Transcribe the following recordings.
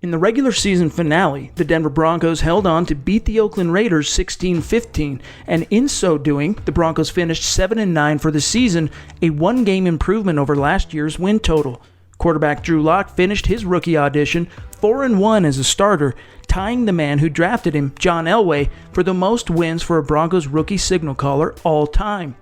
In the regular season finale, the Denver Broncos held on to beat the Oakland Raiders 16-15, and in so doing, the Broncos finished 7-9 for the season, a one-game improvement over last year's win total. Quarterback Drew Lock finished his rookie audition 4-1 as a starter, tying the man who drafted him, John Elway, for the most wins for a Broncos rookie signal caller all time.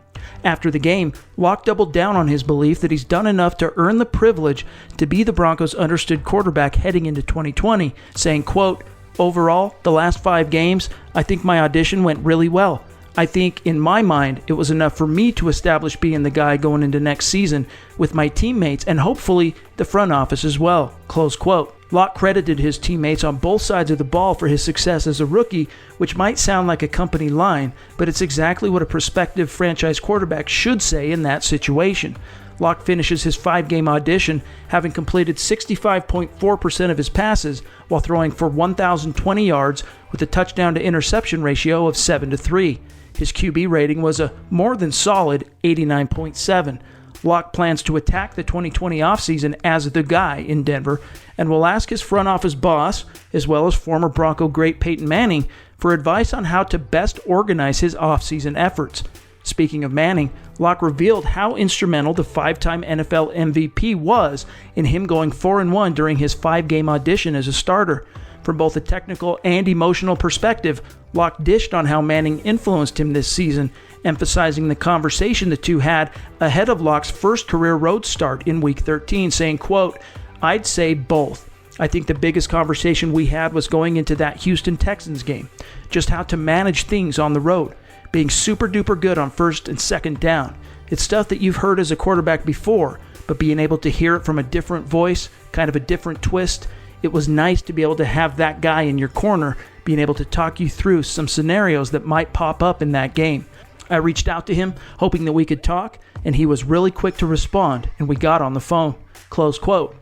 After the game, Lock doubled down on his belief that he's done enough to earn the privilege to be the Broncos' understood quarterback heading into 2020, saying, quote, "Overall, the last 5 games, I think my audition went really well. I think, in my mind, it was enough for me to establish being the guy going into next season with my teammates and hopefully the front office as well," close quote. Lock credited his teammates on both sides of the ball for his success as a rookie, which might sound like a company line, but it's exactly what a prospective franchise quarterback should say in that situation. Lock finishes his 5-game audition having completed 65.4% of his passes while throwing for 1,020 yards with a touchdown to interception ratio of 7-3. His QB rating was a more than solid 89.7. Lock plans to attack the 2020 offseason as the guy in Denver and will ask his front office boss, as well as former Bronco great Peyton Manning, for advice on how to best organize his offseason efforts. Speaking of Manning, Lock revealed how instrumental the 5-time NFL MVP was in him going 4-1 during his 5-game audition as a starter. From both a technical and emotional perspective, Lock dished on how Manning influenced him this season, emphasizing the conversation the two had ahead of Lock's first career road start in Week 13, saying, quote, "I'd say both. I think the biggest conversation we had was going into that Houston Texans game, just how to manage things on the road, being super duper good on first and second down. It's stuff that you've heard as a quarterback before, but being able to hear it from a different voice, kind of a different twist, it was nice to be able to have that guy in your corner, being able to talk you through some scenarios that might pop up in that game. I reached out to him, hoping that we could talk, and he was really quick to respond, and we got on the phone," close quote.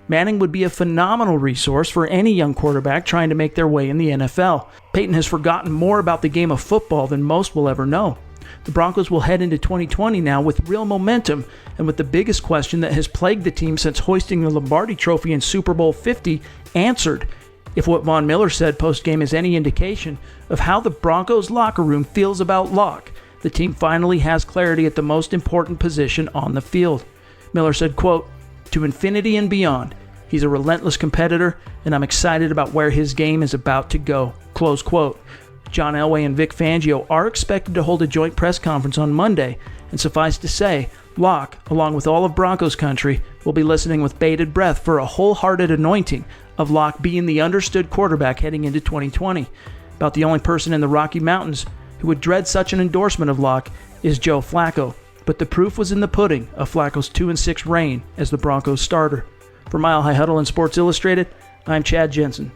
Manning would be a phenomenal resource for any young quarterback trying to make their way in the NFL. Peyton has forgotten more about the game of football than most will ever know. The Broncos will head into 2020 now with real momentum and with the biggest question that has plagued the team since hoisting the Lombardi Trophy in Super Bowl 50 answered. If what Von Miller said post-game is any indication of how the Broncos locker room feels about Lock, the team finally has clarity at the most important position on the field. Miller said, quote, "To infinity and beyond. He's a relentless competitor, and I'm excited about where his game is about to go," close quote. John Elway and Vic Fangio are expected to hold a joint press conference on Monday, and suffice to say, Lock, along with all of Broncos country, will be listening with bated breath for a wholehearted anointing of Lock being the understood quarterback heading into 2020. About the only person in the Rocky Mountains who would dread such an endorsement of Lock is Joe Flacco, but the proof was in the pudding of Flacco's 2-6 reign as the Broncos starter. For Mile High Huddle and Sports Illustrated, I'm Chad Jensen.